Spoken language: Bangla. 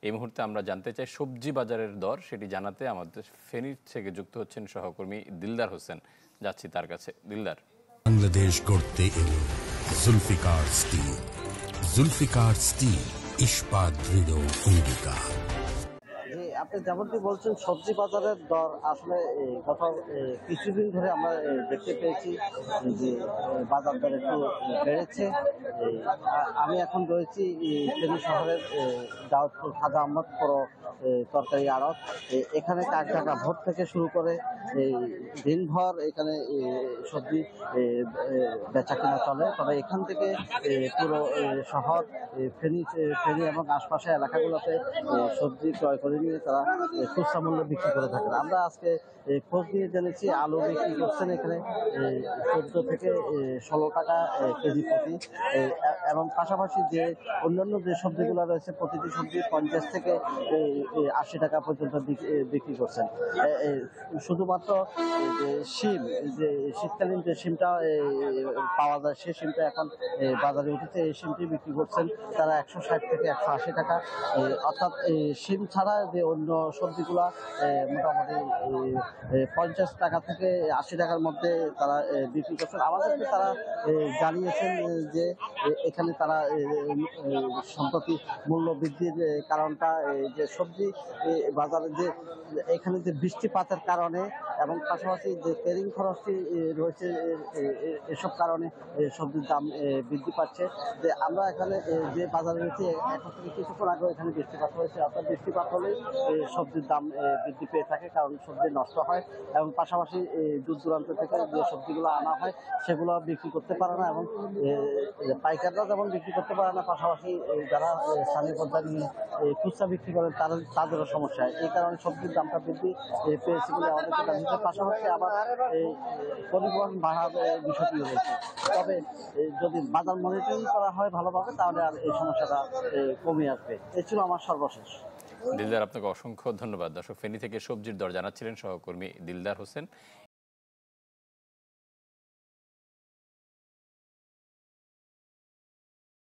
এই মুহূর্তে আমরা জানতে চাই সবজি বাজারের দর, সেটি জানাতে আমাদের ফেনী থেকে যুক্ত হচ্ছেন সহকর্মী দিলদার হোসেন। যাচ্ছি তার কাছে। দিলদার। বাংলাদেশ গড়তে এলো জুলফিকার স্টিল। জুলফিকার স্টিল, ইস্পাত দৃঢ় অঙ্গীকার। আপনি যেমনটি বলছেন, সবজি বাজারের দর আসলে গত কিছুদিন ধরে আমরা দেখতে পেয়েছি যে বাজার দর একটু বেড়েছে। আমি এখন রয়েছি ফেনী শহরের দাউদপুর খাজা আহমদপুর তরকারি আড়ত। এখানে কাকঢাকা ভোর থেকে শুরু করে দিনভর এখানে সবজি বেচা কেনা চলে। তবে এখান থেকে পুরো শহর ফেনী এবং আশপাশের এলাকাগুলোতে সবজি ক্রয় করে নিয়ে তারা খুচরা মূল্যে বিক্রি করে থাকেন। আমরা আজকে খোঁজ নিয়ে জেনেছি আলু বিক্রি করছেন এখানে 14 থেকে 16 টাকা কেজি প্রতি, এবং পাশাপাশি যে অন্যান্য যে সবজিগুলো রয়েছে প্রতিটি সবজি 50 থেকে 80 টাকা পর্যন্ত বিক্রি করছেন। শুধুমাত্র শিম, যে শীতকালীন যে শিমটা পাওয়া যায় সেই শিমটা এখন বাজারে উঠেছে, এই শিমটি বিক্রি করছেন তারা 160 থেকে 180 টাকা। অর্থাৎ শিম ছাড়া যে অন্য সবজিগুলা মোটামুটি 50 টাকা থেকে 80 টাকার মধ্যে তারা বিক্রি করছেন। আমাদেরকে তারা জানিয়েছেন যে এখানে তারা সম্প্রতি মূল্য বৃদ্ধির কারণটা যে সবজি বাজারে যে এখানে যে বৃষ্টিপাতের কারণে এবং পাশাপাশি যে ক্যারিং খরচটি রয়েছে, এসব কারণে সবজির দাম বৃদ্ধি পাচ্ছে। যে আমরা এখানে যে বাজারে রয়েছে এখন থেকে কিছুক্ষণ আগে এখানে বৃষ্টিপাত হয়েছে, অর্থাৎ বৃষ্টিপাত হলেই সবজির দাম বৃদ্ধি পেয়ে থাকে, কারণ সবজি নষ্ট হয় এবং পাশাপাশি দূর দূরান্ত থেকে যে সবজিগুলো আনা হয় সেগুলো বিক্রি করতে পারে না, এবং পাইকাররা যেমন বিক্রি করতে পারে না, পাশাপাশি যারা স্থানীয় পর্যায়ে নিয়ে খুচরা বিক্রি করেন তাদেরও সমস্যা হয়। এই কারণে সবজির দামটা বৃদ্ধি পেয়েছে বলে আমাদেরকে জানিয়েছে। পাশাপাশি আবার এই পরিবহন ভাড়ার বিষয়টিও রয়েছে। তবে যদি বাজার মনিটরিং করা হয় ভালোভাবে তাহলে আর এই সমস্যাটা কমে আসবে। এই ছিল আমার সর্বশেষ। দিলদার, আপনাকে অসংখ্য ধন্যবাদ। দর্শক, ফেনী থেকে সবজির দর জানাচ্ছিলেন সহকর্মী দিলদার হোসেন।